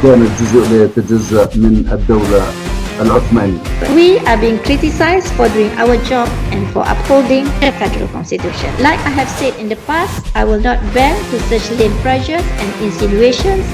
كانت جزء لا يتجزأ من الدولة العثمانية. We are being criticized for doing our job and for upholding the federal constitution. Like I have said in the past, I will not bend to such lame pressures and insinuations.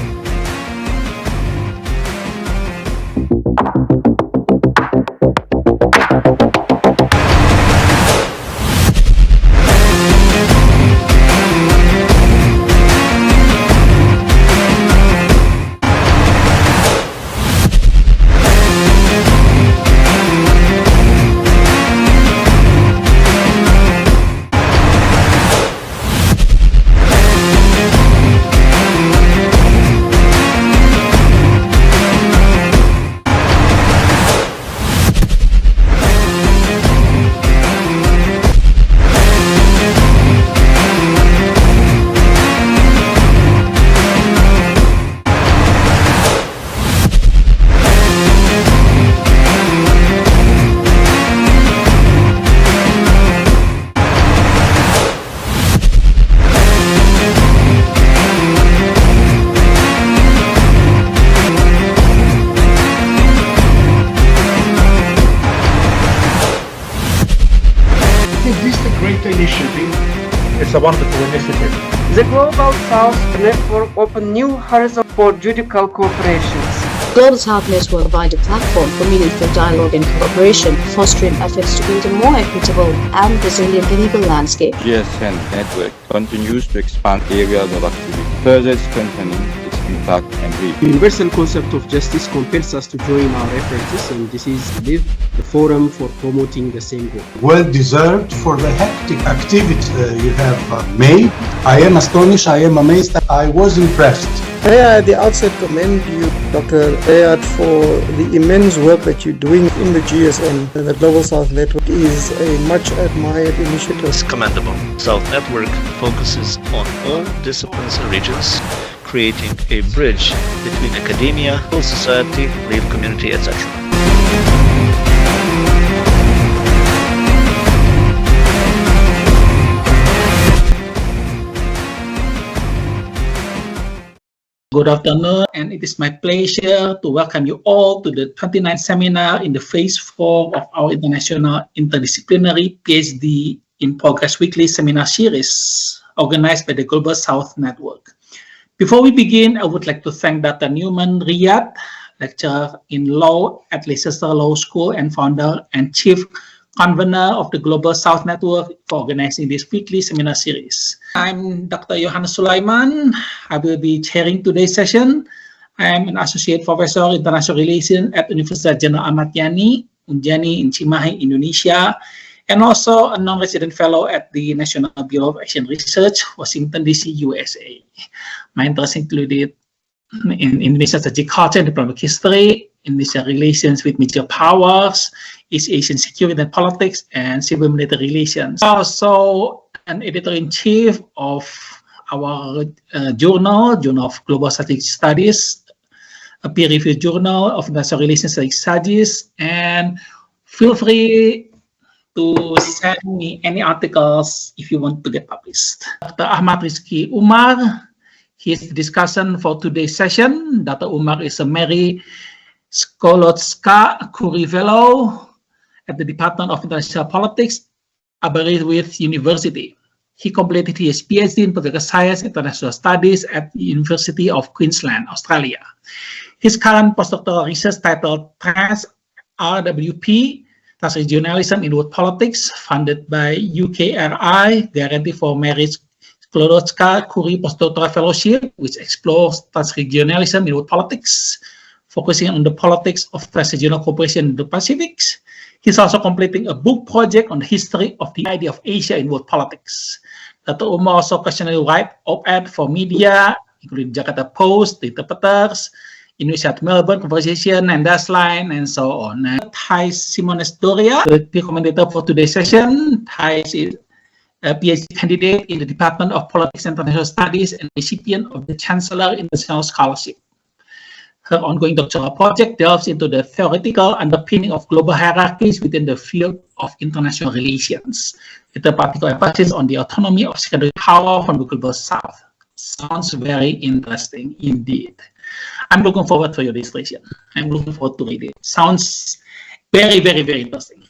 It's a wonderful initiative. The GlobalSouth network opened new horizons for judicial cooperations. GlobalSouth network provides a platform for meaningful dialogue and cooperation, fostering efforts to build a more equitable and resilient legal landscape. GSN network continues to expand areas of activity, further strengthening its impact and reach. The universal concept of justice compels us to join our efforts, and this is the forum for promoting the same goal. Well deserved for the hectic activity you have made. I am astonished, I am amazed, I was impressed. I at the outset commend you, Dr. Ayad, for the immense work that you're doing in the GSN. The GlobalSouth Network is a much admired initiative. It's commendable. South Network focuses on all disciplines and regions, creating a bridge between academia, civil society, legal community, etc. Good afternoon, and it is my pleasure to welcome you all to the 29th seminar in the phase 4 of our International Interdisciplinary PhD in Progress weekly seminar series organized by the GlobalSouth Network. Before we begin, I would like to thank Dr. Newman Riyad, lecturer in law at Leicester Law School and founder and chief convener of the GlobalSouth Network, for organizing this weekly seminar series. I'm Dr. Johannes Sulaiman. I will be chairing today's session. I am an associate professor of international relations at University Jenderal Ahmad Yani, Unjani in Cimahi, Indonesia, and also a non-resident fellow at the National Bureau of Asian Research, Washington, D.C., USA. My interests included in Indonesia's strategic culture and diplomatic history, Indonesian relations with major powers, East Asian security and politics, and civil military relations. Also an editor-in-chief of our journal of Global Strategic Studies, a peer-reviewed journal of international relations studies, and feel free to send me any articles if you want to get published. Dr. Ahmad Rizky Umar, he is the discussant for today's session. Dr. Umar is a Mary Sklodowska-Curie Fellow at the Department of International Politics, Aberystwyth University. He completed his PhD in Political Science and International Studies at the University of Queensland, Australia. His current postdoctoral research titled RWP, Transregionalism in World Politics, funded by UKRI, Guarantee for Merit Sklodowska-Curie Postdoctoral Fellowship, which explores transregionalism in world politics, focusing on the politics of transregional cooperation in the Pacific. He's also completing a book project on the history of the idea of Asia in world politics. Dr. Umar also occasionally writes op-ed for media, including Jakarta Post, The Interpreters, Indonesia at Melbourne, Conversation, and Dasline, and so on. Thaís Simões Dória, the peer commentator for today's session. Thaís is a PhD candidate in the Department of Politics and International Studies and recipient of the Chancellor International Scholarship. Her ongoing doctoral project delves into the theoretical underpinning of global hierarchies within the field of international relations, with a particular emphasis on the autonomy of secondary power from the Global South. Sounds very interesting indeed. I'm looking forward for your discussion. I'm looking forward to read it. Sounds very, very, very interesting.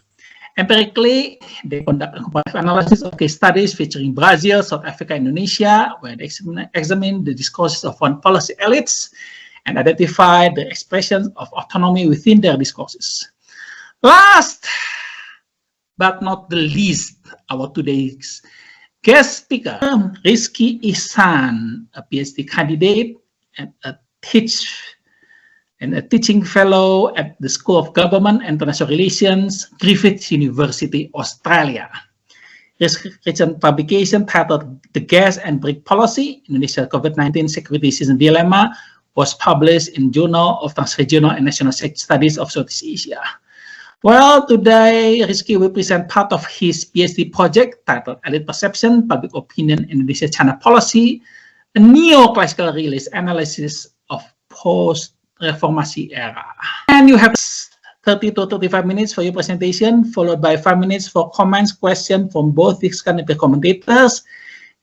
Empirically, they conduct a comparative analysis of case studies featuring Brazil, South Africa, Indonesia, where they examine the discourses of foreign policy elites and identify the expressions of autonomy within their discourses. Last but not the least, our today's guest speaker, Rizky Ihsan, a PhD candidate and a teaching fellow at the School of Government and International Relations, Griffith University, Australia. His recent publication titled The Gas and Brick Policy, Indonesia COVID-19 Security Season Dilemma, was published in Journal of Transregional and National Studies of Southeast Asia. Well, today, Rizky will present part of his PhD project titled Elite Perception, Public Opinion, Indonesia-China Policy, a Neoclassical Realist Analysis of Post-Reformasi Era. And you have 30 to 35 minutes for your presentation, followed by 5 minutes for comments, questions from both discussant and commentators.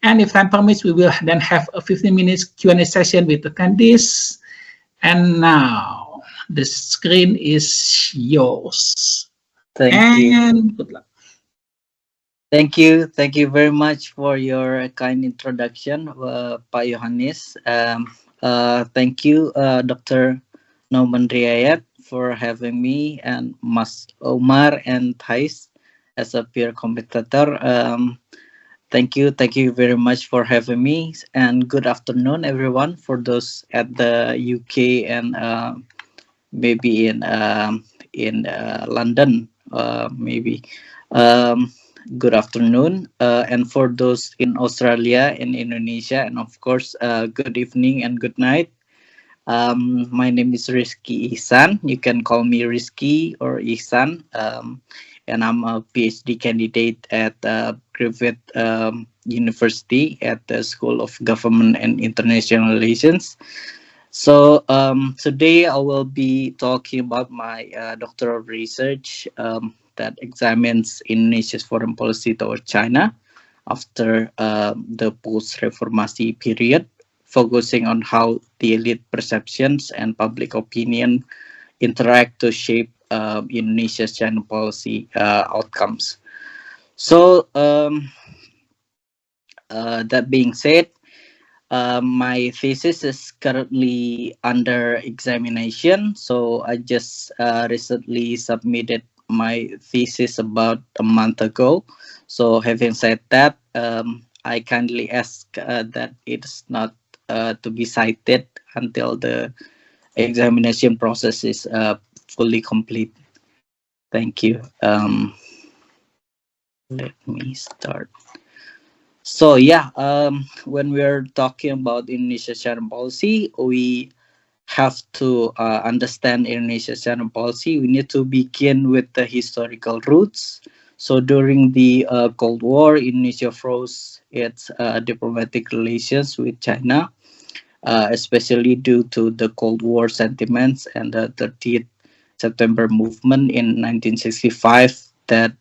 And if time permits, we will then have a 15 minutes Q&A session with attendees. And now, the screen is yours. Thank you. Good luck. Thank you. Thank you very much for your kind introduction, Pak Yohanes. Thank you, Dr. Nauman Riayat, for having me, and Mas Umar and Thaís as a peer commentator. Thank you very much for having me, and good afternoon, everyone, for those at the UK and maybe in London, maybe. Good afternoon, and for those in Australia and Indonesia, and of course, good evening and good night. My name is Rizky Ihsan. You can call me Rizky or Ihsan, and I'm a PhD candidate at Griffith University at the School of Government and International Relations. So today I will be talking about my doctoral research that examines Indonesia's foreign policy toward China after the post-Reformasi period, focusing on how the elite perceptions and public opinion interact to shape Indonesia's China policy outcomes. So that being said, my thesis is currently under examination. So I just recently submitted my thesis about a month ago. So having said that, I kindly ask that it's not to be cited until the examination process is fully complete. Thank you. Let me start. So yeah, when we're talking about Indonesia's China policy, we have to understand Indonesia's China policy. We need to begin with the historical roots. So during the Cold War, Indonesia froze its diplomatic relations with China, especially due to the Cold War sentiments and the 30th September movement in 1965 that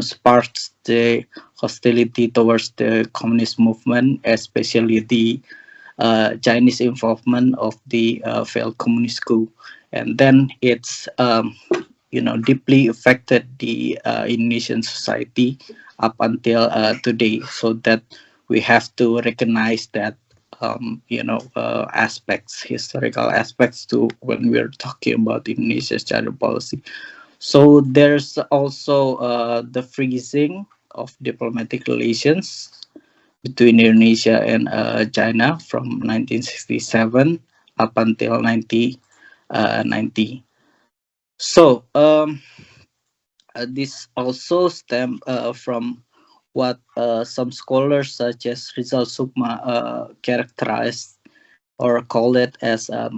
sparked the hostility towards the communist movement, especially the Chinese involvement of the failed communist coup, and then it's deeply affected the Indonesian society up until today. So that we have to recognize that historical aspects to when we're talking about Indonesia's China policy. So there's also the freezing of diplomatic relations between Indonesia and China from 1967 up until 1990. So this also stems from what some scholars such as Rizal Sukma characterized or call it as a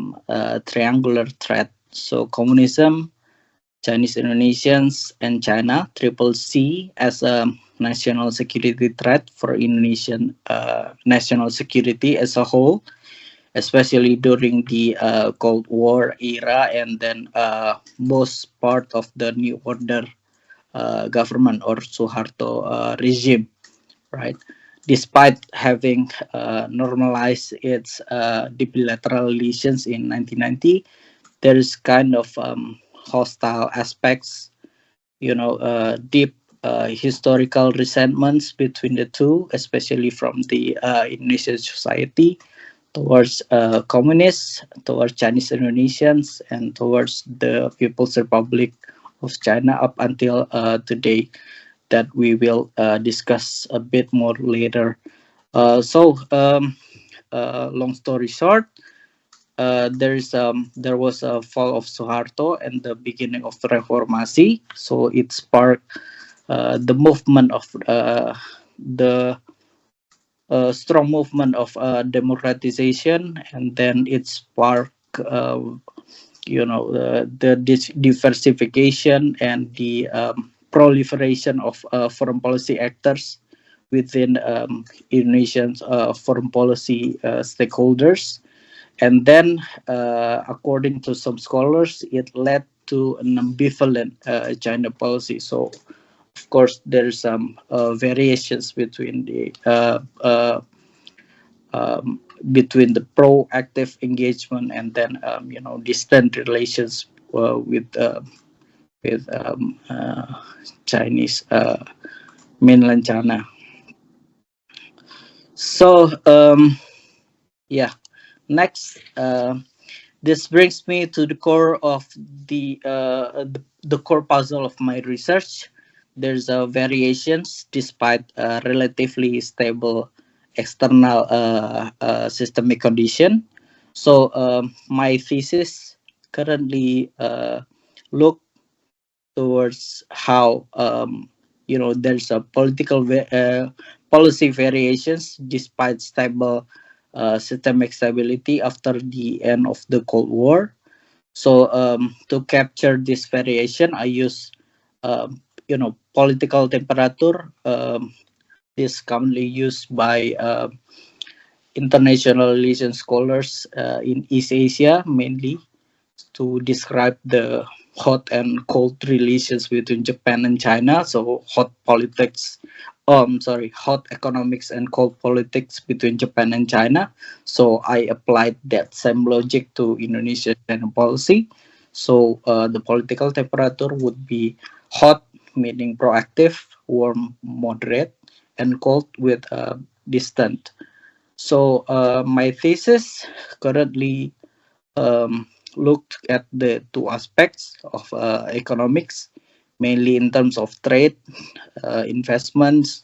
triangular threat. So communism, Chinese Indonesians, and China, CCC, as a national security threat for Indonesian national security as a whole, especially during the Cold War era, and then most part of the New Order government or Suharto regime, right? despite having normalized its bilateral relations in 1990, there is kind of hostile aspects, deep historical resentments between the two, especially from the Indonesian society towards communists, towards Chinese Indonesians, and towards the People's Republic of China up until today, that we will discuss a bit more later. Long story short, there was a fall of Soeharto and the beginning of Reformasi. So it sparked the movement of the strong movement of democratization, and then it sparked the diversification and the proliferation of foreign policy actors within Indonesian foreign policy stakeholders. And then, according to some scholars, it led to an ambivalent China policy. So, of course, there's some variations between the proactive engagement and then distant relations with Chinese mainland China. So next, this brings me to the core of the core puzzle of my research. There's variations despite relatively stable external systemic condition. So my thesis currently look towards how there's a policy variations despite stable systemic stability after the end of the Cold War. So to capture this variation, I use political temperature. Is commonly used by international relations scholars in East Asia, mainly to describe the hot and cold relations between Japan and China. So hot economics and cold politics between Japan and China. So I applied that same logic to Indonesian China policy. So the political temperature would be hot, meaning proactive, warm, moderate, and cold with distant. So my thesis currently looked at the two aspects of economics, mainly in terms of trade, investments,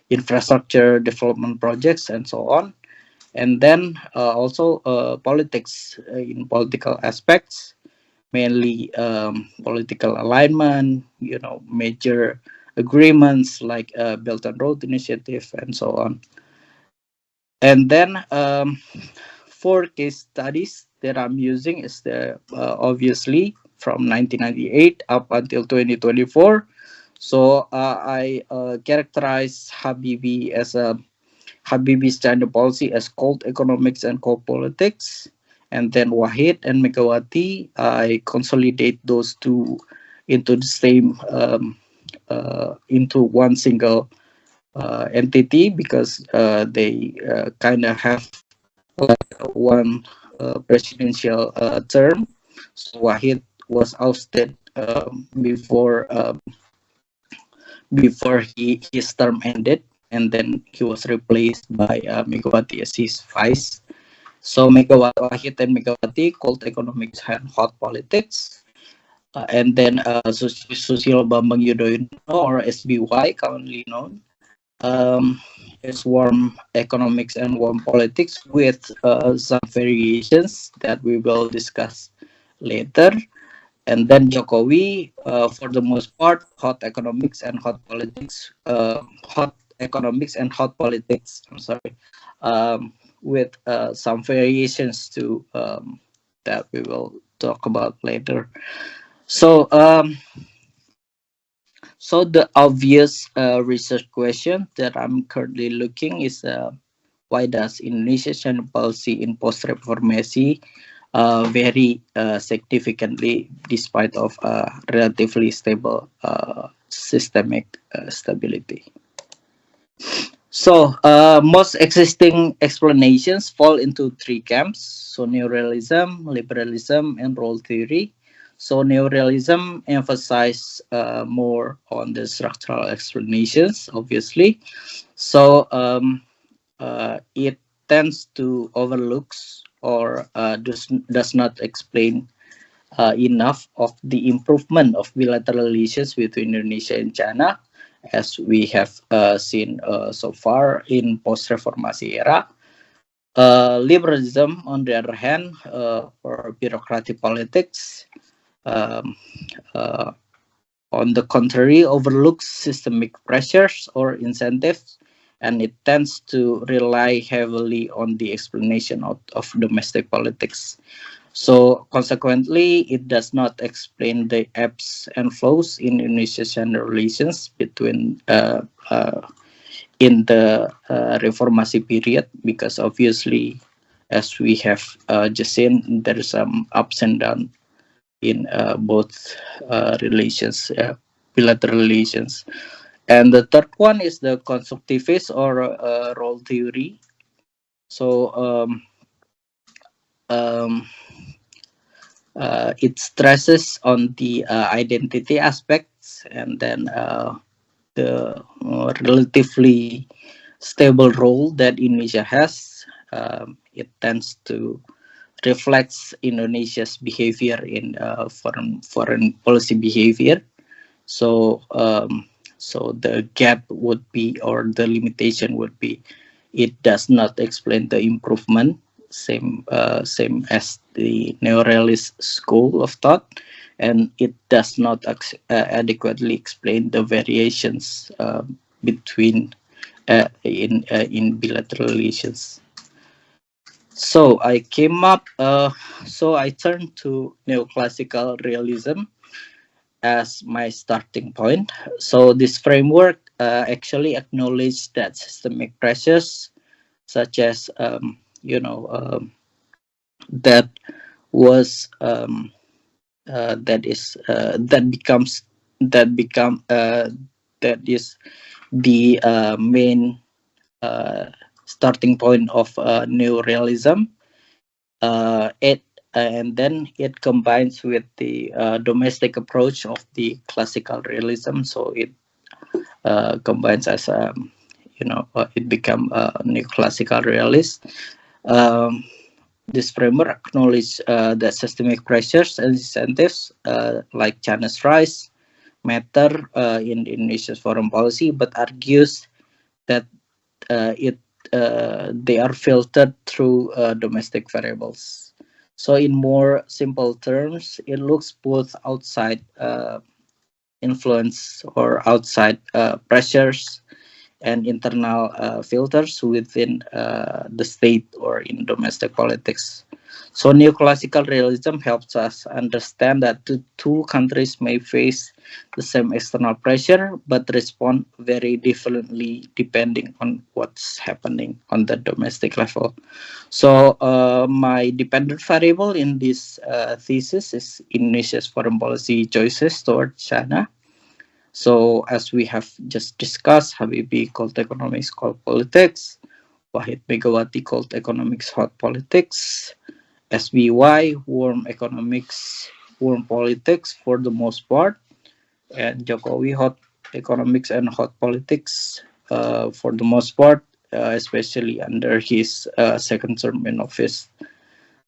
infrastructure development projects, and so on. And then also politics in political aspects, mainly political alignment, major agreements like Belt and Road Initiative and so on. And then 4 case studies that I'm using is obviously from 1998 up until 2024. So I characterize Habibie's China policy as cold economics and cold politics. And then Wahid and Megawati, I consolidate those two into the same, into one single entity, because they kind of have like one presidential term. So Wahid was ousted before his term ended, and then he was replaced by Megawati as his vice. So Wahid and Megawati, cold economics and hot politics. And then Susilo Bambang Yudhoyono, or SBY, commonly known, is warm economics and warm politics with some variations that we will discuss later. And then Jokowi, for the most part, hot economics and hot politics. With some variations too that we will talk about later. So the obvious research question that I'm currently looking is why does Indonesia's China policy in post-reformasi vary significantly despite of relatively stable systemic stability. So most existing explanations fall into three camps: so neorealism, liberalism, and role theory. So neorealism emphasizes more on the structural explanations, obviously. So it tends to overlooks or does not explain enough of the improvement of bilateral relations between Indonesia and China, as we have seen so far in post-Reformasi era. Liberalism, on the other hand, or bureaucratic politics, on the contrary, overlooks systemic pressures or incentives, and it tends to rely heavily on the explanation of domestic politics. So consequently, it does not explain the ebbs and flows in Indonesian relations between in the Reformasi period, because obviously, as we have just seen, there is some ups and downs in both relations, bilateral relations. And the third one is the constructivist or role theory. So it stresses on the identity aspects, and then the relatively stable role that Indonesia has. It tends to reflects Indonesia's behavior in foreign policy behavior. So so the gap would be, or the limitation would be, it does not explain the improvement, same as the neorealist school of thought, and it does not adequately explain the variations between in bilateral relations. So I came up, so I turned to neoclassical realism as my starting point. So this framework actually acknowledged that systemic pressures, such as that was that is the main starting point of neorealism. And then it combines with the domestic approach of the classical realism. So it combines as it become neoclassical realist. This framework acknowledges that systemic pressures and incentives like China's rise matter in Indonesia's foreign policy, but argues that they are filtered through domestic variables. So in more simple terms, it looks both outside influence or outside pressures and internal filters within the state or in domestic politics. So neoclassical realism helps us understand that the two countries may face the same external pressure but respond very differently depending on what's happening on the domestic level. So my dependent variable in this thesis is Indonesia's foreign policy choices toward China. So as we have just discussed, Habibie called economics cold politics, Wahid Megawati called economics hot politics, SBY warm economics, warm politics for the most part, and Jokowi hot economics and hot politics for the most part, especially under his second term in office.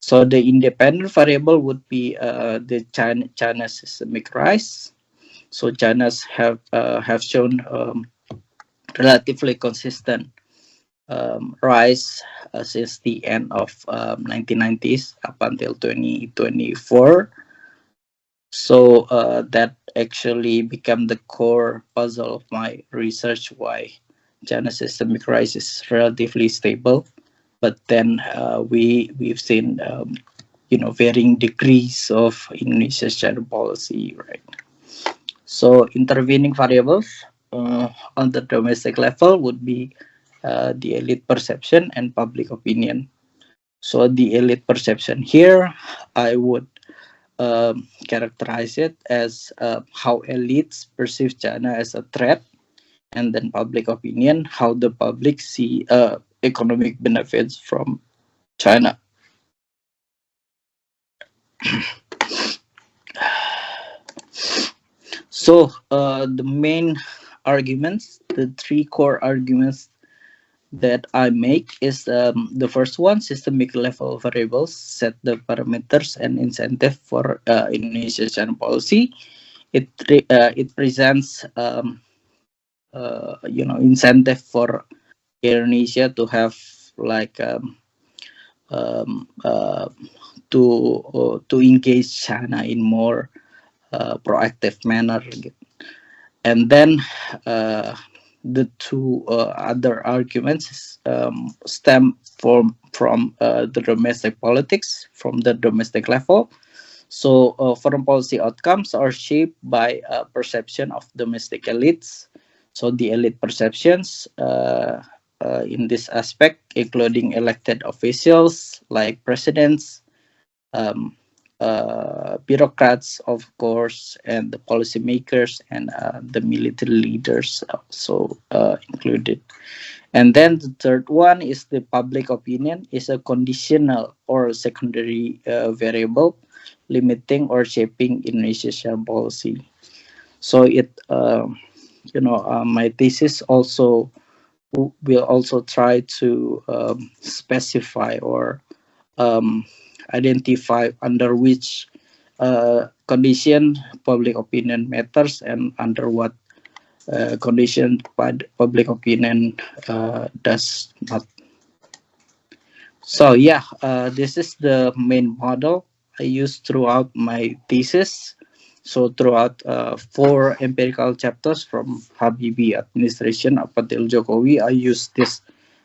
So the independent variable would be the China's systemic rise. So China's have shown relatively consistent rise since the end of 1990s up until 2024. So that actually became the core puzzle of my research, why China's systemic rise is relatively stable, but then we've seen varying degrees of Indonesia's China policy, right? So intervening variables on the domestic level would be the elite perception and public opinion. So the elite perception here, I would characterize it as how elites perceive China as a threat, and then public opinion, how the public see economic benefits from China. So the main arguments, the three core arguments that I make is the first one: systemic level variables set the parameters and incentive for Indonesia's China policy. It presents incentive for Indonesia to have like to engage China in more proactive manner. And then the two other arguments stem from the domestic politics, from the domestic level. So foreign policy outcomes are shaped by perception of domestic elites. So the elite perceptions in this aspect, including elected officials like presidents, bureaucrats, of course, and the policymakers, and the military leaders also included. And then the third one is the public opinion is a conditional or secondary variable limiting or shaping Indonesia's policy. So it, my thesis also will also try to specify or identify under which condition public opinion matters and under what condition public opinion does not. So yeah, this is the main model I used throughout my thesis. So throughout 4 empirical chapters from Habibie administration up until Jokowi, I used this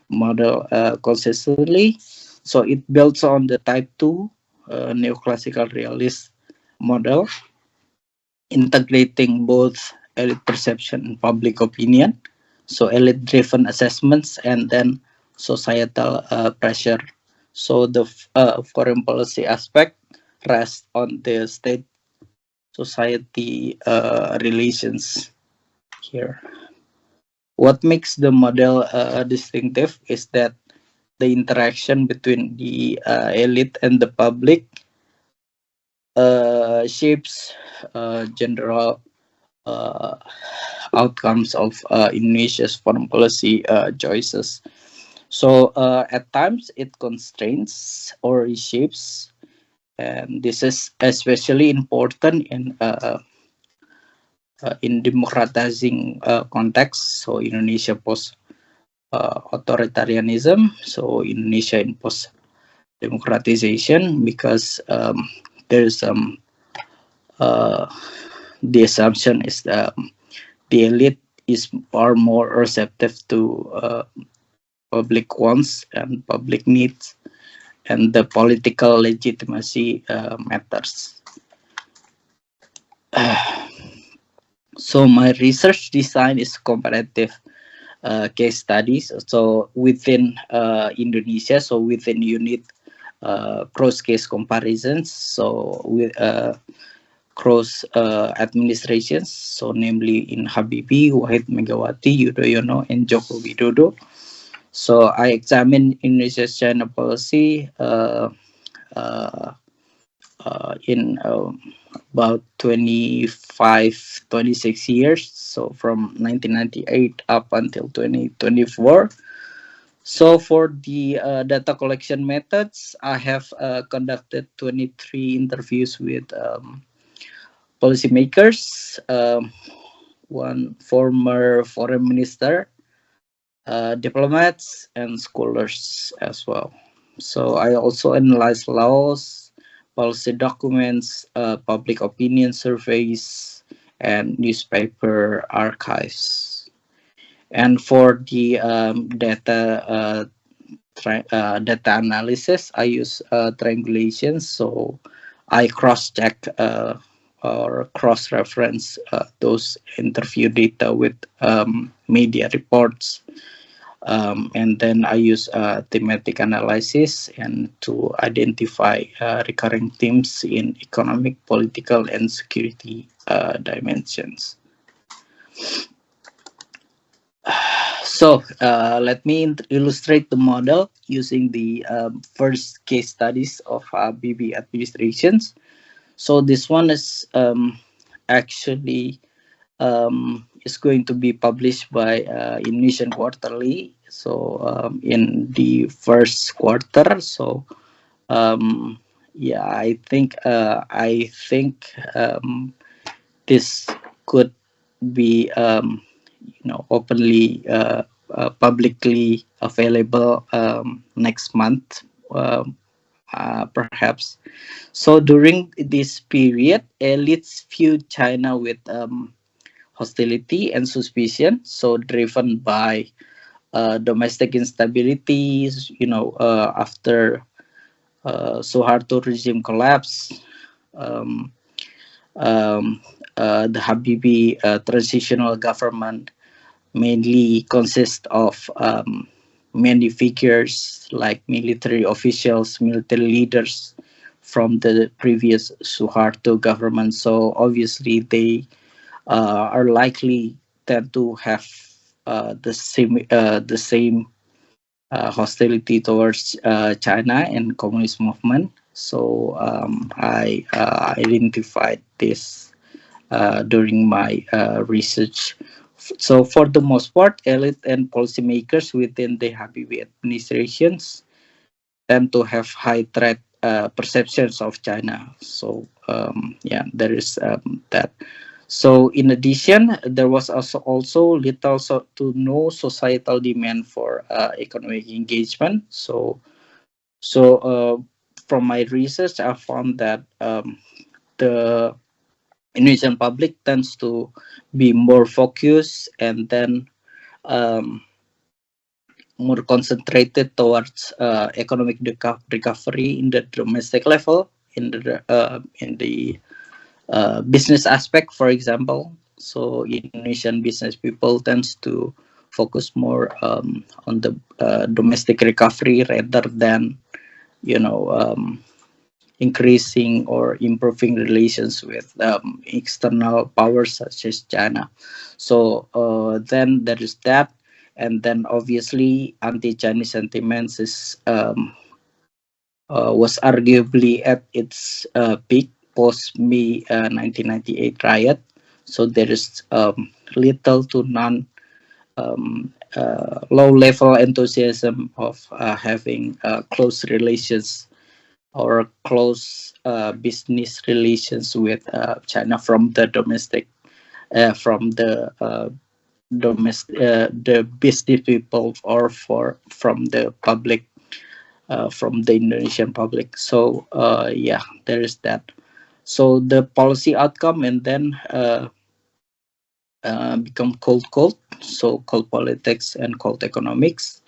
model consistently. So it builds on the type 2 neoclassical realist model, integrating both elite perception and public opinion. So elite-driven assessments and then societal pressure. So the foreign policy aspect rests on the state-society relations here. What makes the model distinctive is that the interaction between the elite and the public shapes general outcomes of Indonesia's foreign policy choices. So at times it constrains or reshapes, and this is especially important in democratizing context. So Indonesia post authoritarianism, so Indonesia in post democratization, because there is some the assumption is that the elite is far more receptive to public wants and public needs, and the political legitimacy matters. So my research design is comparative case studies. So within Indonesia, so within unit cross case comparisons, so with cross administrations, so namely in Habibie, Wahid Megawati, Yudhoyono, and Joko Widodo. So I examine Indonesia's China policy in about 26 years, so from 1998 up until 2024. So for the data collection methods, I have conducted 23 interviews with policymakers, one former foreign minister, diplomats, and scholars as well. So I also analyze laws, policy documents, public opinion surveys, and newspaper archives. And for the data analysis, I use triangulation. So I cross-check or cross-reference those interview data with media reports, And then I use thematic analysis and to identify recurring themes in economic, political, and security dimensions. So let me illustrate the model using the first case studies of Habibie administrations. So this one is actually is going to be published by Indonesian Quarterly. So in the first quarter. So yeah, I think this could be openly publicly available next month, perhaps. So during this period, elites viewed China with hostility and suspicion, so driven by domestic instabilities, after Suharto regime collapse, the Habibie transitional government mainly consists of many figures like military officials, military leaders from the previous Suharto government. So obviously they are likely tend to have the same hostility towards China and communist movement. So I identified this during my research. So for the most part, elite and policymakers within the Habibie administrations tend to have high threat perceptions of China. So yeah, there is that. So in addition, there was also little to no societal demand for economic engagement. So from my research, I found that the Indonesian public tends to be more focused and then more concentrated towards economic recovery in the domestic level, in the business aspect, for example. So Indonesian business people tends to focus more on the domestic recovery rather than increasing or improving relations with external powers such as China. So then there is that, and then obviously anti-Chinese sentiments is was arguably at its peak post May 1998 riot. So there is little to none low-level enthusiasm of having close relations or close business relations with China from the domestic, from the business people or from the public. From the Indonesian public. So yeah, there is that. So the policy outcome and then become cold. So cold politics and cold economics,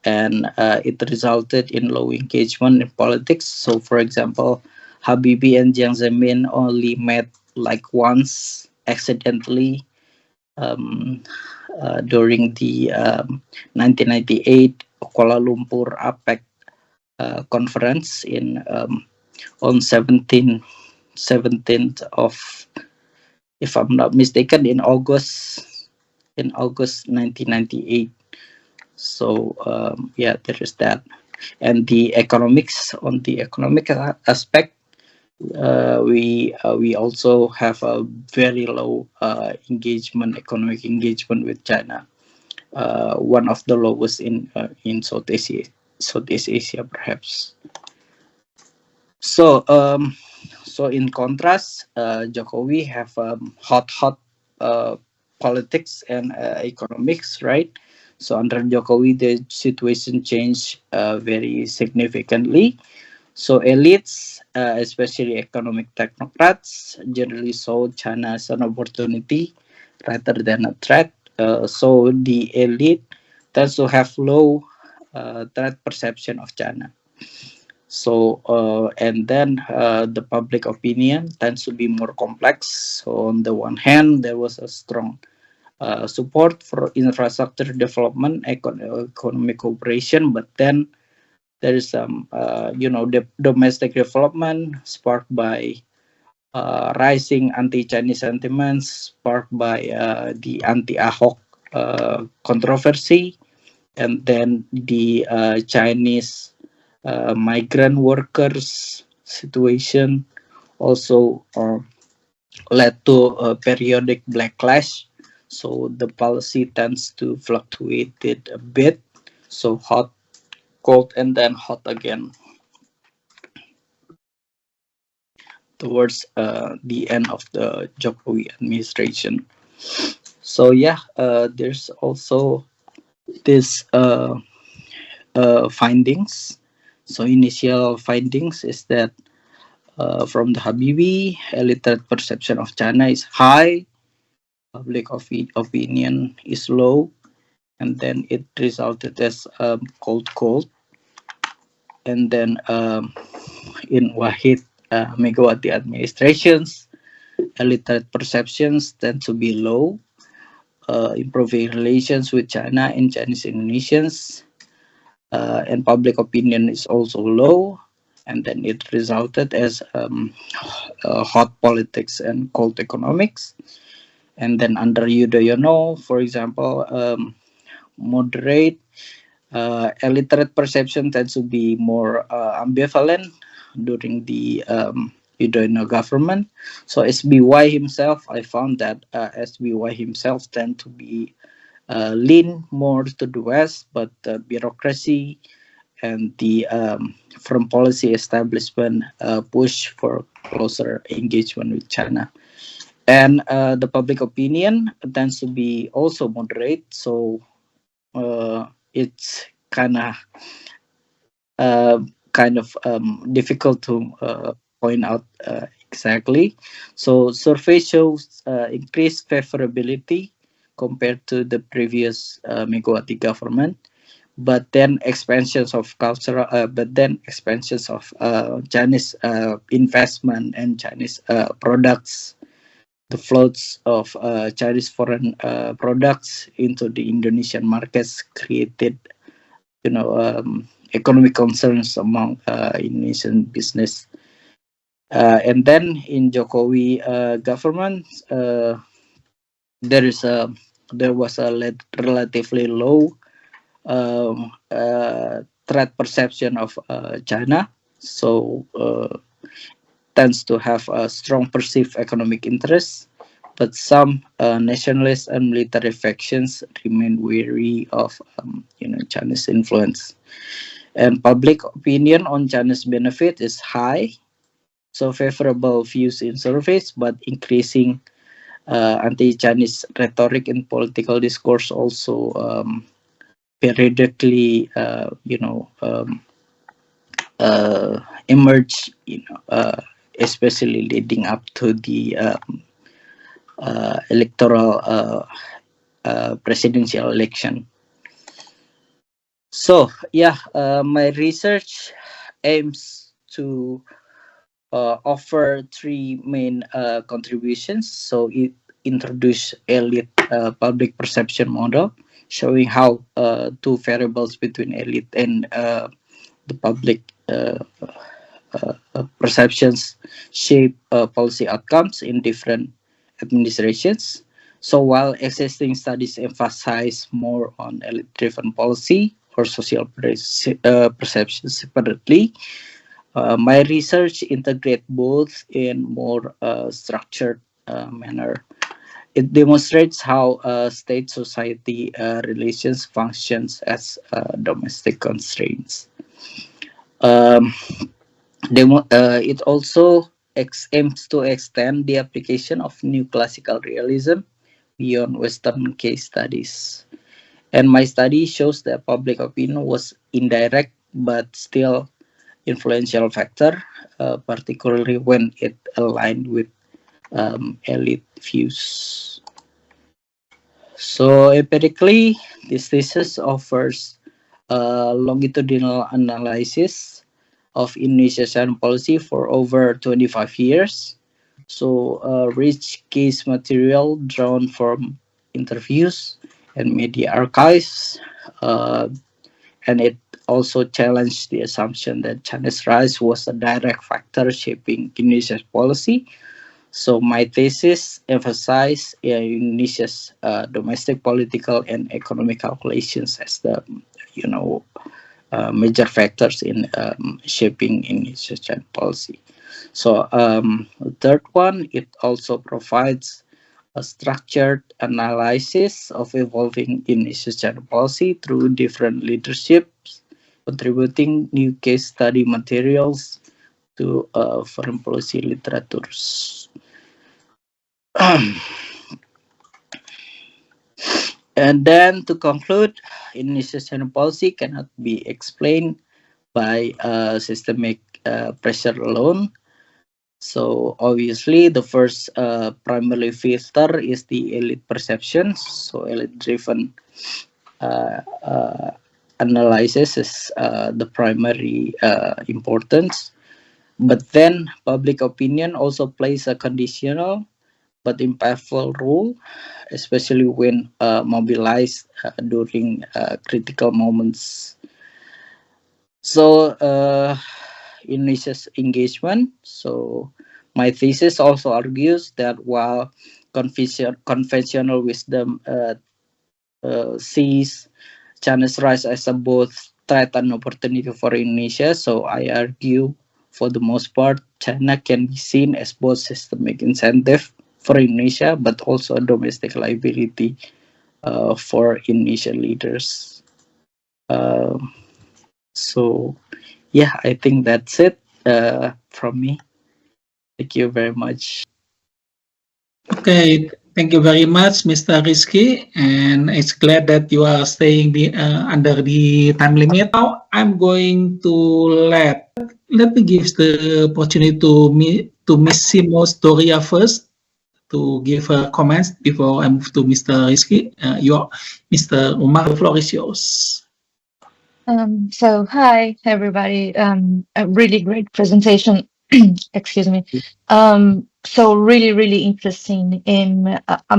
and it resulted in low engagement in politics. So for example, Habibie and Jiang Zemin only met like once accidentally during the 1998 Kuala Lumpur APEC conference in on 17th of, if I'm not mistaken, in August 1998. So yeah, there is that. And the economics, on the economic aspect, we also have a very low economic engagement with China, one of the lowest in Southeast Asia perhaps. So so in contrast, Jokowi have hot politics and economics, right? So under Jokowi, the situation changed very significantly. So elites, especially economic technocrats, generally saw China as an opportunity rather than a threat. So the elite tends to have low threat perception of China. So and then the public opinion tends to be more complex. So on the one hand, there was a strong support for infrastructure development, economic cooperation, but then there is some, domestic development sparked by rising anti-Chinese sentiments, sparked by the anti-Ahok controversy, and then the Chinese migrant workers situation also led to a periodic backlash. So the policy tends to fluctuate it a bit. So hot, cold, and then hot again towards the end of the Jokowi administration. So yeah, there's also this findings. So initial findings is that from the Habibie, illiterate perception of China is high, public opinion is low, and then it resulted as cold, and then in Wahid Megawati administrations, illiterate perceptions tend to be low, improving relations with China and Chinese Indonesians, and public opinion is also low, and then it resulted as hot politics and cold economics. And then under Yudhoyono, for example, moderate, illiterate perception tends to be more ambivalent during the Yudhoyono government. So SBY himself, I found that SBY himself tend to be lean more to the West, but the bureaucracy and the foreign policy establishment push for closer engagement with China. And the public opinion tends to be also moderate, so it's kind of difficult to point out exactly. So survey shows increased favorability compared to the previous Megawati government, but then expansions of Chinese investment and Chinese products, the flows of Chinese foreign products into the Indonesian markets created, economic concerns among Indonesian business. And then in Jokowi government, there was a relatively low threat perception of China, so tends to have a strong perceived economic interest, but some nationalist and military factions remain wary of Chinese influence. And public opinion on China's benefit is high, so favorable views in surveys, but increasing anti-Chinese rhetoric in political discourse also periodically emerge, especially leading up to the electoral presidential election. So yeah, my research aims to offer three main contributions. So it introduced elite public perception model, showing how two variables between elite and the public perceptions shape policy outcomes in different administrations. So while existing studies emphasize more on elite-driven policy or social perception separately, my research integrates both in more structured manner. It demonstrates how state-society relations functions as domestic constraints. It also aims to extend the application of neoclassical realism beyond Western case studies. And my study shows that public opinion was indirect but still influential factor, particularly when it aligned with elite views. So empirically, this thesis offers a longitudinal analysis of Indonesia's foreign policy for over 25 years. So rich case material drawn from interviews and media archives, and it also challenged the assumption that Chinese rise was a direct factor shaping Indonesia's policy. So my thesis emphasized Indonesia's domestic political and economic calculations as the, major factors in shaping Indonesia's China policy. So the third one, it also provides a structured analysis of evolving Indonesia's China policy through different leaderships, contributing new case study materials to foreign policy literatures. And then to conclude, Indonesia's China policy cannot be explained by systemic pressure alone. So obviously the first primary filter is the elite perceptions. So elite-driven analysis is the primary importance. But then public opinion also plays a conditional but impactful role, especially when mobilized during critical moments. So Indonesia's engagement. So my thesis also argues that while conventional wisdom sees China's rise as a both threat and opportunity for Indonesia, so I argue for the most part China can be seen as both systemic incentive for Indonesia but also a domestic liability for Indonesian leaders. So yeah, I think that's it from me. Thank you very much. Okay, thank you very much, Mr. Rizky, and it's glad that you are staying under the time limit. Now I'm going to let me give the opportunity to Miss Simões Dória first to give her comments before I move to Mr. Rizky. Mr. Umar, the floor is yours. So hi everybody, a really great presentation. Excuse me. So really interesting.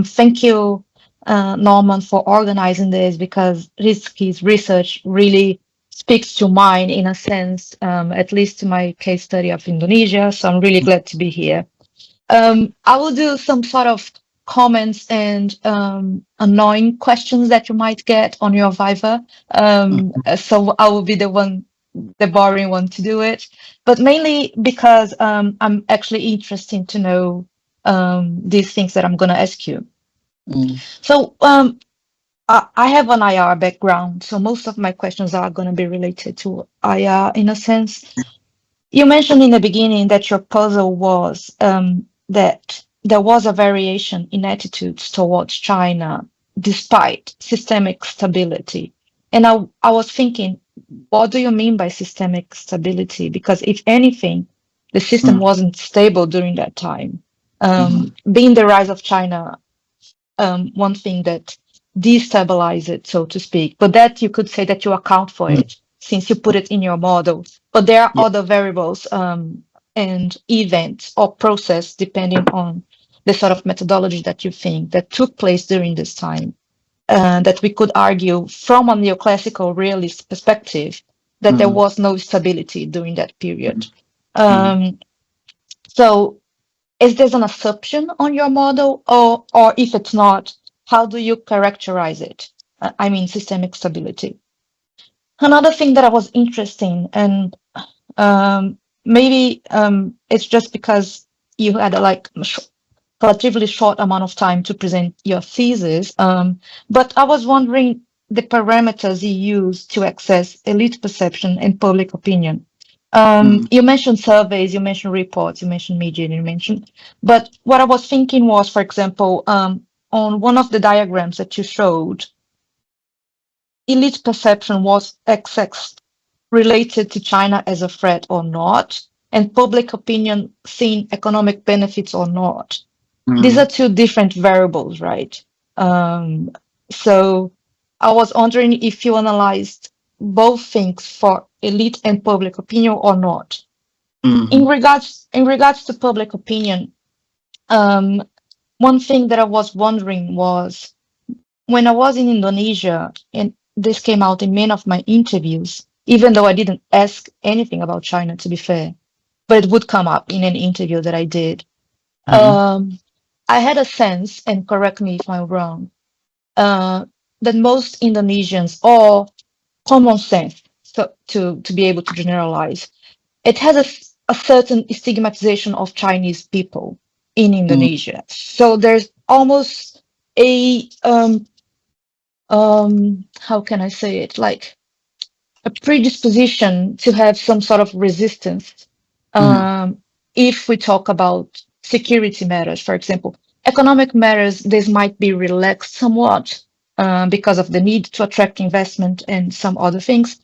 Thank you, Norman, for organizing this, because Rizky's research really speaks to mine in a sense, at least to my case study of Indonesia. So I'm really glad to be here. I will do some sort of comments and annoying questions that you might get on your Viva. So I will be the boring one to do it, but mainly because I'm actually interested to know these things that I'm going to ask you. So I have an IR background, so most of my questions are going to be related to IR in a sense. You mentioned in the beginning that your puzzle was that there was a variation in attitudes towards China despite systemic stability. And I was thinking, what do you mean by systemic stability? Because if anything, the system wasn't stable during that time. Being the rise of China, one thing that destabilized it, so to speak, but that you could say that you account for it since you put it in your model. But there are other variables and events or process depending on the sort of methodology that you think that took place during this time. That we could argue from a neoclassical realist perspective that there was no stability during that period. So is this an assumption on your model, or if it's not, how do you characterize it? I mean, systemic stability. Another thing that I was interested in, and maybe it's just because you had relatively short amount of time to present your thesis, but I was wondering the parameters you use to assess elite perception and public opinion. You mentioned surveys, you mentioned reports, you mentioned media, but what I was thinking was, for example, on one of the diagrams that you showed, elite perception was assessed related to China as a threat or not, and public opinion seeing economic benefits or not. These are two different variables, right? So I was wondering if you analyzed both things for elite and public opinion or not. In regards to public opinion, one thing that I was wondering was when I was in Indonesia, and this came out in many of my interviews, even though I didn't ask anything about China, to be fair, but it would come up in an interview that I did. I had a sense, and correct me if I'm wrong, that most Indonesians, or common sense, so to be able to generalize, it has a certain stigmatization of Chinese people in Indonesia. So there's almost a how can I say it, like a predisposition to have some sort of resistance if we talk about security matters, for example. Economic matters, this might be relaxed somewhat because of the need to attract investment and some other things.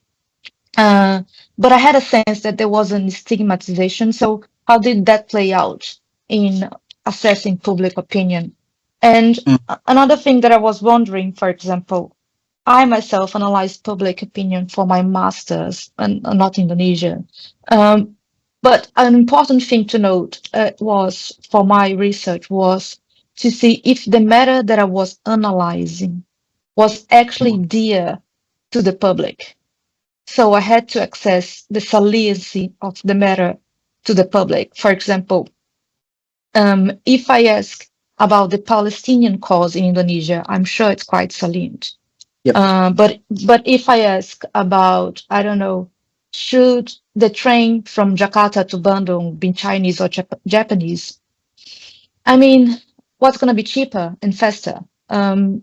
But I had a sense that there was a stigmatization. So how did that play out in assessing public opinion? And another thing that I was wondering, for example, I myself analyzed public opinion for my master's, and not Indonesia. But an important thing to note was, for my research, was to see if the matter that I was analyzing was actually dear to the public. So I had to access the saliency of the matter to the public. For example, if I ask about the Palestinian cause in Indonesia, I'm sure it's quite salient. But if I ask about, I don't know, should the train from Jakarta to Bandung be Chinese or Japanese? I mean, what's going to be cheaper and faster? So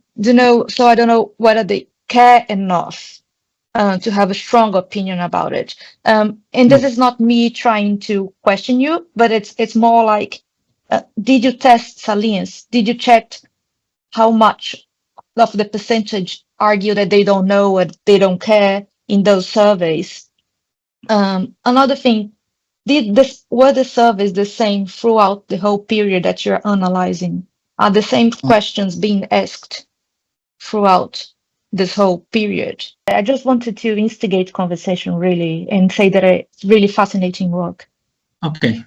I don't know whether they care enough to have a strong opinion about it. And this is not me trying to question you, but it's more like, did you test salience? Did you check how much of the percentage argue that they don't know or they don't care in those surveys? Another thing, were the surveys the same throughout the whole period that you're analyzing? Are the same questions being asked throughout this whole period? I just wanted to instigate conversation, really, and say that it's really fascinating work. Okay.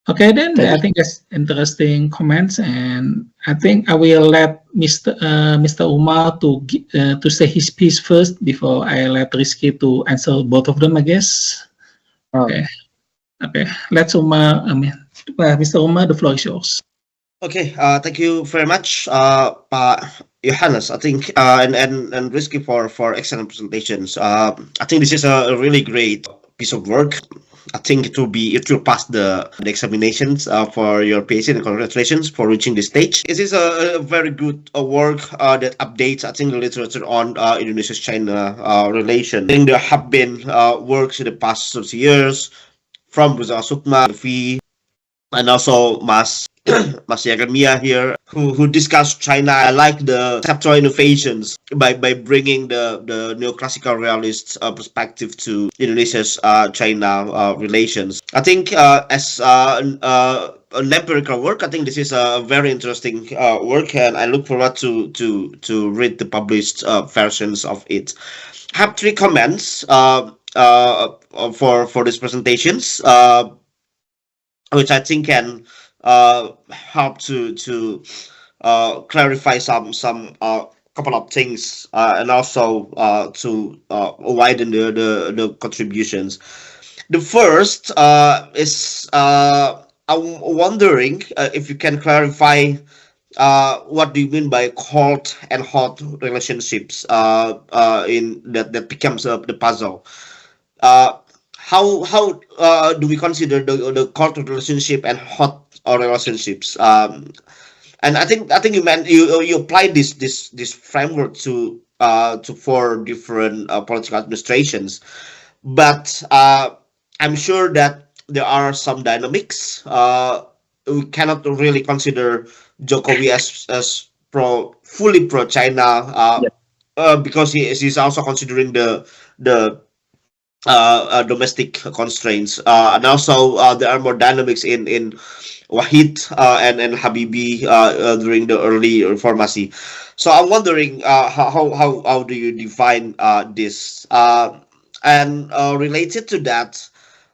Okay, then I think that's interesting comments, and I think I will let Mr. Umar to say his piece first before I let Rizky to answer both of them, I guess. Okay. Let's Mr. Umar, the floor is yours. Okay, thank you very much, Pak Johannes. I think and Rizky for excellent presentations. I think this is a really great piece of work. I think it will pass the examinations for your PhD, and congratulations for reaching this stage. It is a very good work that updates, I think, the literature on Indonesia-China relation. I think there have been works in the past 30 years from Rizal Sukma, and also Mas Yagamia here, who discussed China. I like the conceptual innovations by bringing the neoclassical realist perspective to Indonesia's China relations. I think as an empirical work, I think this is a very interesting work, and I look forward to read the published versions of it. I have 3 comments for these presentations, which I think can help to clarify some couple of things, and also to widen the contributions. The first is I'm wondering if you can clarify what do you mean by cold and hot relationships in that becomes the puzzle. How do we consider the cold relationship and hot relationships? And I think you applied this framework to 4 different political administrations, but I'm sure that there are some dynamics. We cannot really consider Jokowi as fully pro China because he's also considering the domestic constraints, and also there are more dynamics in Wahid and Habibie during the early Reformasi. So I'm wondering how do you define this? And related to that,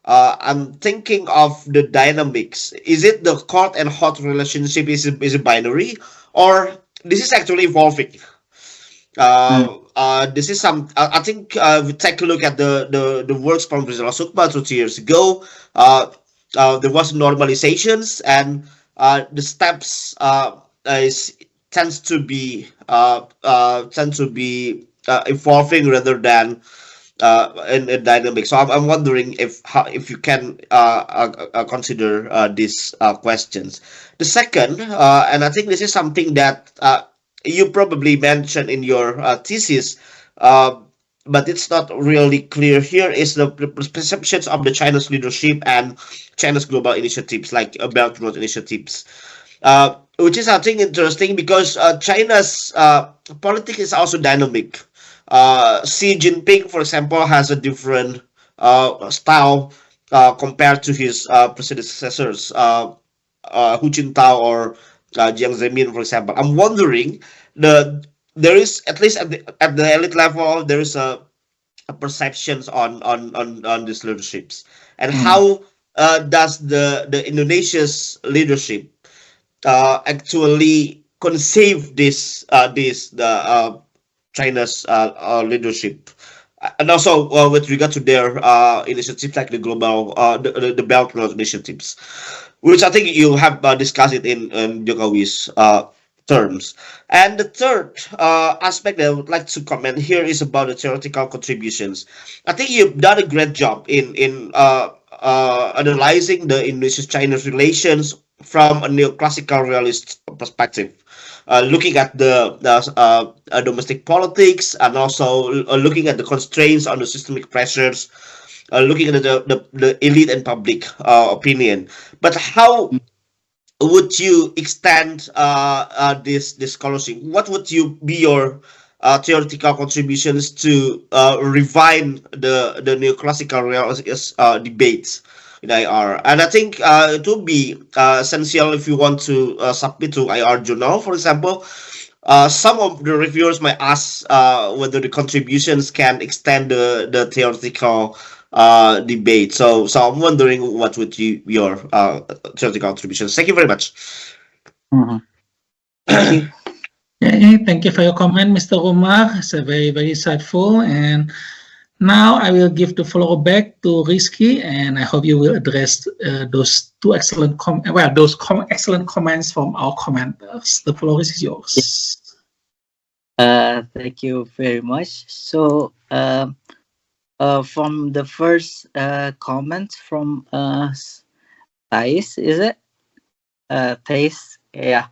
I'm thinking of the dynamics. Is it the cold and hot relationship is a binary, or this is actually evolving. This is some. I think we take a look at the works from Rizal Sukma 2 years ago. There was normalizations, and the steps tends to be evolving rather than in dynamic. So I'm wondering if you can consider these questions. The second, and I think this is something that you probably mentioned in your thesis, but it's not really clear here, is the perceptions of the China's leadership and China's global initiatives, like Belt and Road initiatives, which is, I think, interesting because China's politics is also dynamic. Xi Jinping, for example, has a different style compared to his predecessors, Hu Jintao or Jiang Zemin, for example. I'm wondering, there is, at least at the elite level, there is a perceptions on these leaderships, and how does the Indonesia's leadership actually conceive the China's leadership, and also with regard to their initiatives like the global the Belt and Road initiatives, which I think you have discussed it in Jokowi's terms. And the third aspect that I would like to comment here is about the theoretical contributions. I think you've done a great job in analyzing the Indonesia-China relations from a neoclassical realist perspective, looking at the domestic politics, and also looking at the constraints on the systemic pressures, looking at the elite and public opinion. But how would you extend this scholarship? What would be your theoretical contributions to refine the neoclassical realist debates in IR? And I think it would be essential if you want to submit to IR journal, for example. Some of the reviewers might ask whether the contributions can extend the theoretical debate. So I'm wondering what would your theoretical contributions. Thank you very much. Thank you. Okay, thank you for your comment, Mr. Umar. It's a very, very insightful. And now I will give the floor back to Rizky, and I hope you will address those two excellent excellent comments from our commenters. The floor is yours. Thank you very much. So from the first comment from Thaís, is it? Thaís, yeah.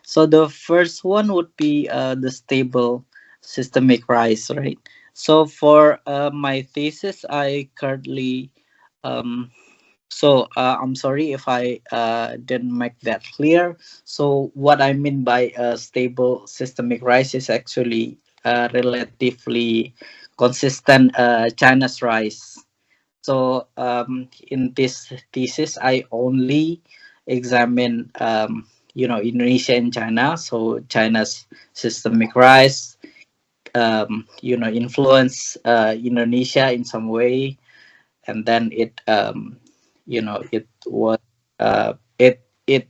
So the first one would be the stable systemic rise, right? So for my thesis, I currently, I'm sorry if I didn't make that clear. So what I mean by stable systemic rise is actually relatively consistent China's rise. So in this thesis, I only examine Indonesia and China. So China's systemic rise, influence Indonesia in some way, and then it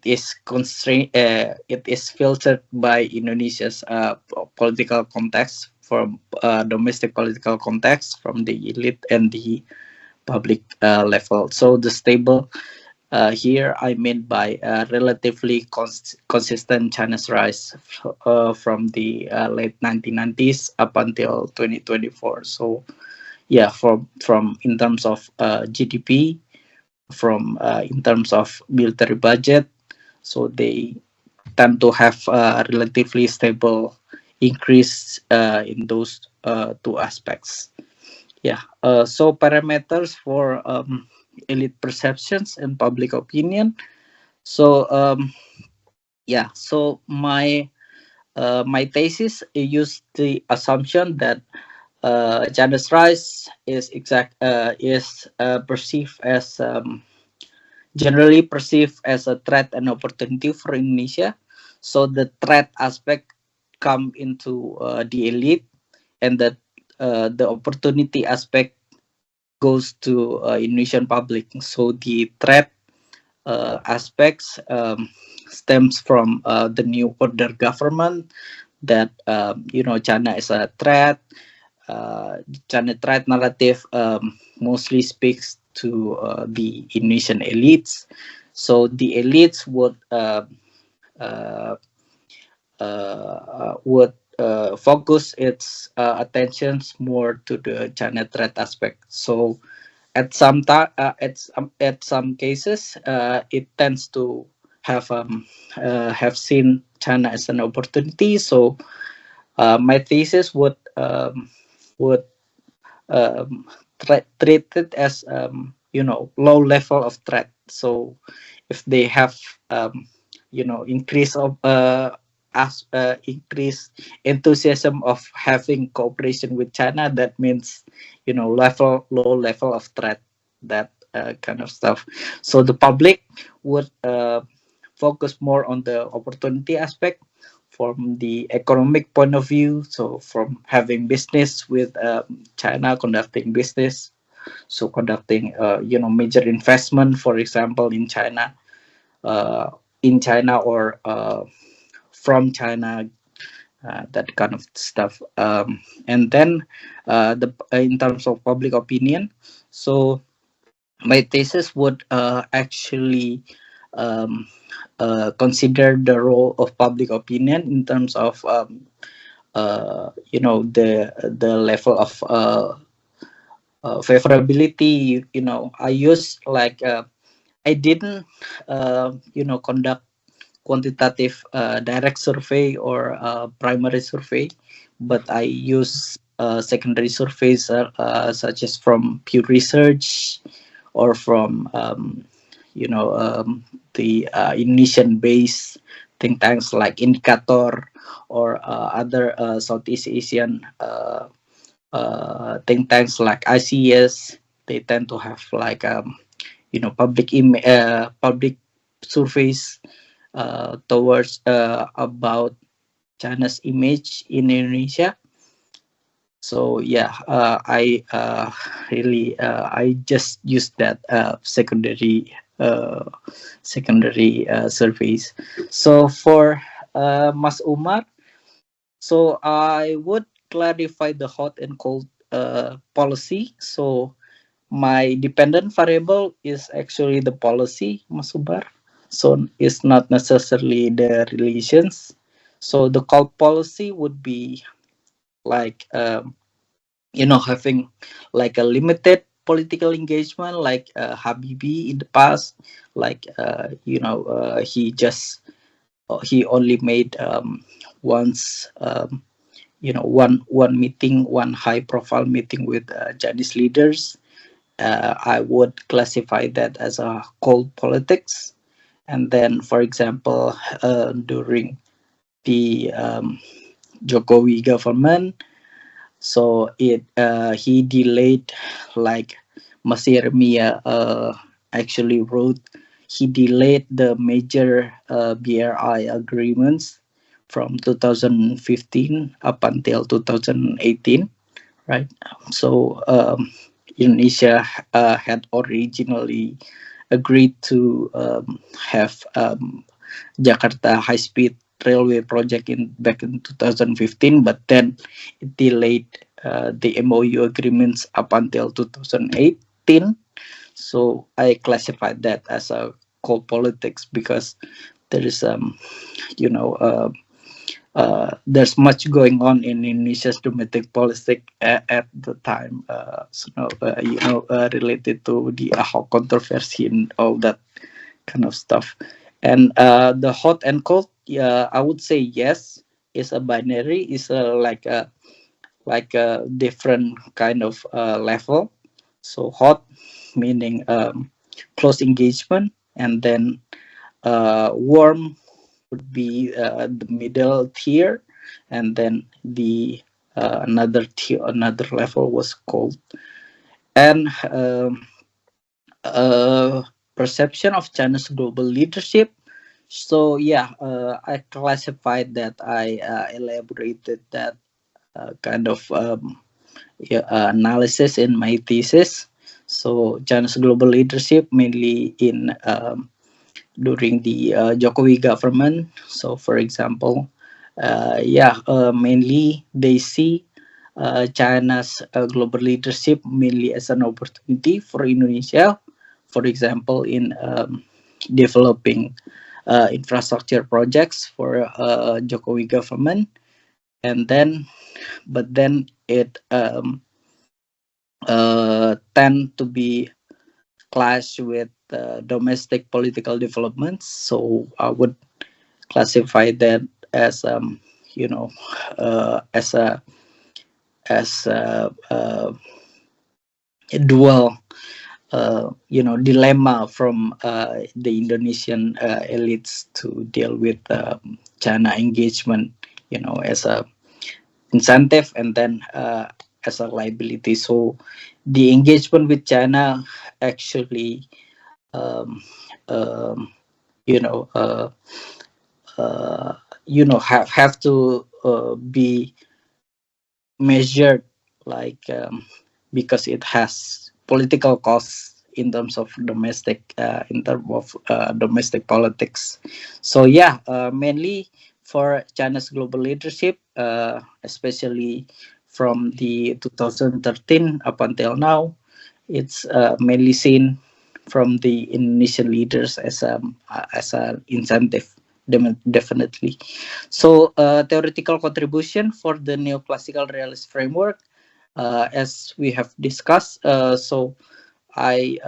is constrained. It is filtered by Indonesia's political context, from domestic political context, from the elite and the public level. So the stable here I mean by relatively consistent China's rise from the late 1990s up until 2024. So yeah, from in terms of GDP, from in terms of military budget, so they tend to have relatively stable increase in those two aspects. Yeah, so parameters for elite perceptions and public opinion. So yeah, so my thesis used the assumption that China's rise is perceived as generally perceived as a threat and opportunity for Indonesia. So the threat aspect come into the elite, and that the opportunity aspect goes to Indonesian public. So the threat aspects stems from the New Order government, that China is a threat. China threat narrative mostly speaks to the Indonesian elites. So the elites would focus its attentions more to the China threat aspect. So at some cases, it tends to have seen China as an opportunity. So my thesis would treat it as low level of threat. So if they have increased enthusiasm of having cooperation with China, that means low level of threat, that kind of stuff. So the public would focus more on the opportunity aspect from the economic point of view. So from having business with China, conducting business, so conducting major investment, for example, in China or from China, that kind of stuff. And then in terms of public opinion, so my thesis would actually consider the role of public opinion in terms of the level of favorability. I use I didn't conduct quantitative direct survey or primary survey, but I use secondary surveys such as from Pew Research or from the Indonesian-based think tanks like Indicator or other Southeast Asian think tanks like ICS. They tend to have public surveys towards about China's image in Indonesia. So yeah, I just used that secondary surveys. So for Mas Umar, so I would clarify the hot and cold policy. So my dependent variable is actually the policy, Mas Umar. So it's not necessarily the relations. So the cold policy would be having a limited political engagement, like Habibie in the past, he only made once one meeting, one high profile meeting with Chinese leaders. I would classify that as a cold politics. And then, for example, during the Jokowi government, so he delayed, like Masir Mia actually wrote, he delayed the major BRI agreements from 2015 up until 2018, right? So Indonesia had originally agreed to have Jakarta high-speed railway project back in 2015, but then it delayed the MOU agreements up until 2018. So I classified that as a cold politics because there is there's much going on in Indonesia's domestic policy at the time, related to the Ahok controversy and all that kind of stuff. And the hot and cold, I would say yes, is a binary, is like a different kind of level. So hot meaning close engagement, and then warm would be the middle tier, and then the another level was cold. And perception of China's global leadership. So yeah, I classified that, I elaborated that kind of analysis in my thesis. So China's global leadership mainly in during the Jokowi government. So, for example, mainly they see China's global leadership mainly as an opportunity for Indonesia, for example, in developing infrastructure projects for Jokowi government, and then it tend to be clash with domestic political developments. So I would classify that as as a dual dilemma from the Indonesian elites to deal with China engagement, as a incentive and then as a liability. So the engagement with China actually have to be measured, like because it has political costs in terms of domestic domestic politics. So mainly for China's global leadership, especially from the 2013 up until now, it's mainly seen from the Indonesian leaders as an incentive, definitely. So theoretical contribution for the neoclassical realist framework, as we have discussed. So I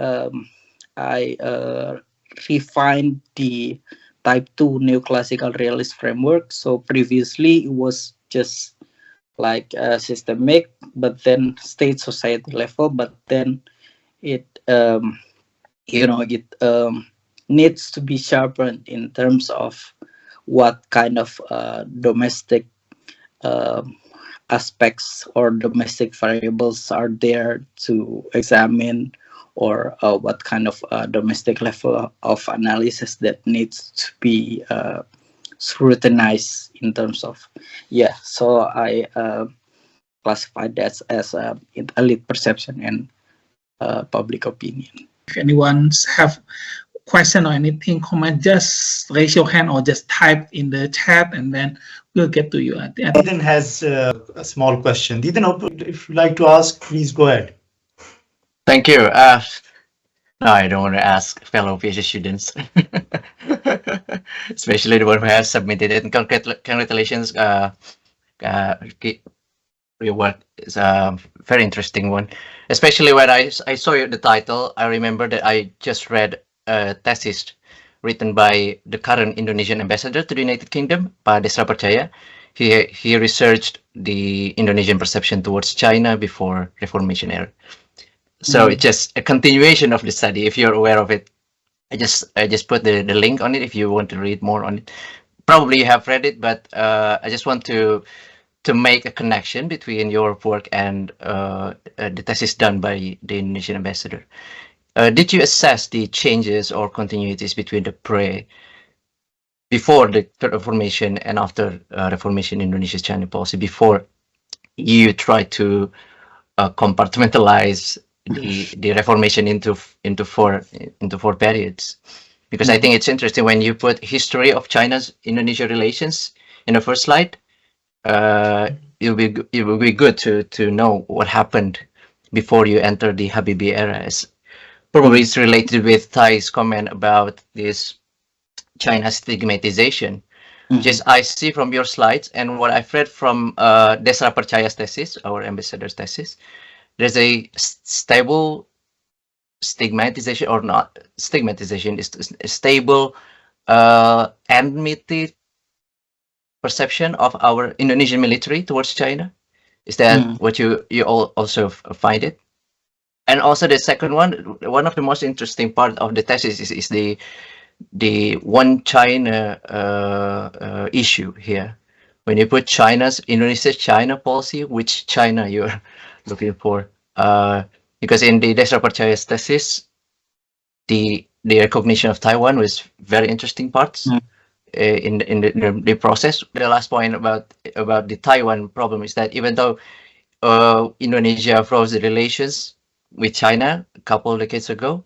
refined the type 2 neoclassical realist framework. So previously it was just like systemic, but then state society level, but then it needs to be sharpened in terms of what kind of domestic aspects or domestic variables are there to examine, or what kind of domestic level of analysis that needs to be scrutinized in terms of so I classified that as elite perception and public opinion. If anyone have question or anything, comment, just raise your hand or just type in the chat and then we'll get to you at the end. Ethan has a small question. Ethan, if you'd like to ask, please go ahead. Thank you. No, I don't want to ask fellow PhD students, especially the one who has submitted it. And congratulations. Your work is a very interesting one, especially when I saw the title. I remember that I just read a thesis written by the current Indonesian ambassador to the United Kingdom, Pak Desra Percaya. He researched the Indonesian perception towards China before Reformation era. So it's just a continuation of the study. If you're aware of it, I just put the link on it if you want to read more on it. Probably you have read it, but I just want to make a connection between your work and the thesis done by the Indonesian ambassador. Did you assess the changes or continuities between the before the Third Reformation and after Reformation Indonesia's China policy, before you try to compartmentalize the Reformation into four periods? Because I think it's interesting when you put history of China's Indonesia relations in the first slide. It will be good to know what happened before you enter the Habibie era. Probably it's related with Thaís' comment about this China stigmatization. Just I see from your slides and what I've read from Desra Percaya's thesis, our ambassador's thesis, there's a stable stigmatization, or not stigmatization, is a stable enmity perception of our Indonesian military towards China. Is that what you all also find it? And also the second one of the most interesting part of the thesis is the one China issue here. When you put Indonesia's China policy, which China you're looking for? Because in the Desra Percaya's thesis, the recognition of Taiwan was very interesting parts in the process. The last point about the Taiwan problem is that even though Indonesia froze the relations with China a couple of decades ago,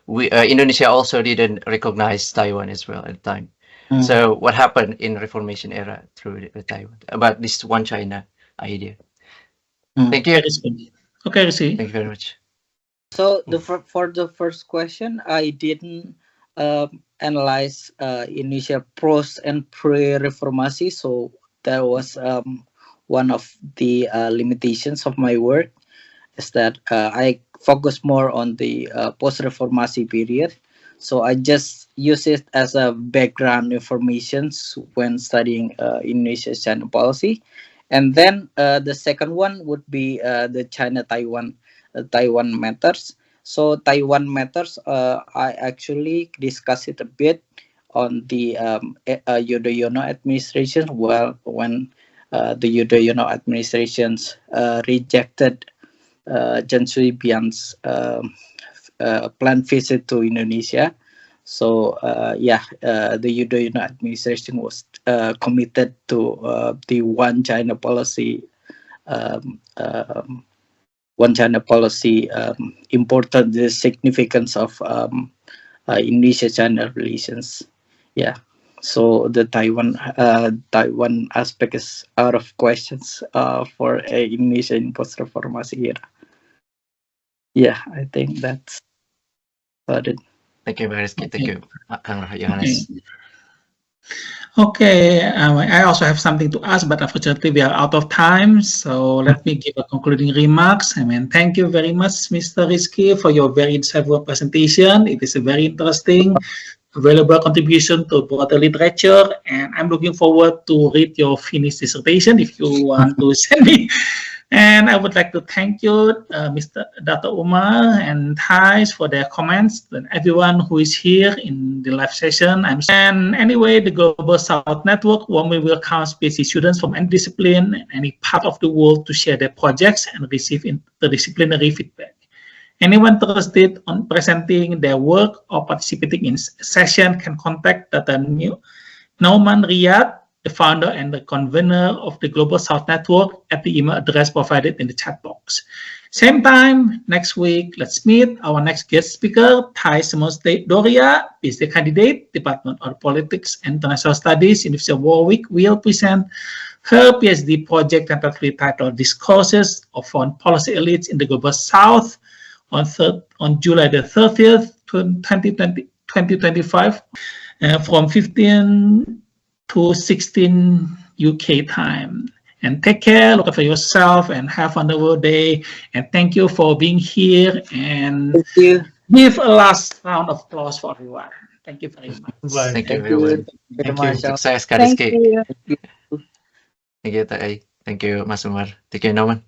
Indonesia also didn't recognize Taiwan as well at the time. So what happened in Reformation era through the Taiwan about this one China idea? Thank you. Okay, Rizky. Thank you very much. So for the first question, I didn't analyze Indonesia post and pre-reformasi, so that was one of the limitations of my work, is that I focus more on the post-reformasi period. So I just use it as a background information when studying Indonesia's China policy. And then the second one would be the China-Taiwan matters. So Taiwan matters, I actually discussed it a bit on the Yudhoyono administration. Well, when the Yudhoyono administrations rejected Jan Shui Bian's planned visit to Indonesia. So the Yudhoyono administration was committed to the one China policy. One China policy important the significance of Indonesia-China relations. Yeah, so the Taiwan aspect is out of questions for Indonesia in post-reformasi era. Yeah, I think that's about it. Thank you, Rizky. Thank you, Johannes. Okay, I also have something to ask, but unfortunately we are out of time. So let me give a concluding remarks. Thank you very much, Mr. Rizky, for your very insightful presentation. It is a very interesting, valuable contribution to broader literature, and I'm looking forward to read your finished dissertation if you want to send me. And I would like to thank you, Dr. Umar and Thaís for their comments, and everyone who is here in the live session. And anyway, the Global South Network warmly welcomes PhD students from any discipline and any part of the world to share their projects and receive interdisciplinary feedback. Anyone interested on presenting their work or participating in a session can contact Dr. Nauman Riyad, the founder and the convener of the Global South Network, at the email address provided in the chat box. Same time next week, let's meet our next guest speaker, Thaís Dória, PhD candidate, Department of Politics and International Studies, University of Warwick, will present her PhD project tentatively titled Discourses of Foreign Policy Elites in the Global South on July the 30th, 2025, from 15 to 16 UK time. And take care, look after yourself, and have a wonderful day. And thank you for being here. And give a last round of applause for everyone. Thank you very much. Thank you, everyone. Thank you. Sukses, Kak Rizky. Thank you, Thaís. Thank you, Mas Umar. Thank you, Nauman.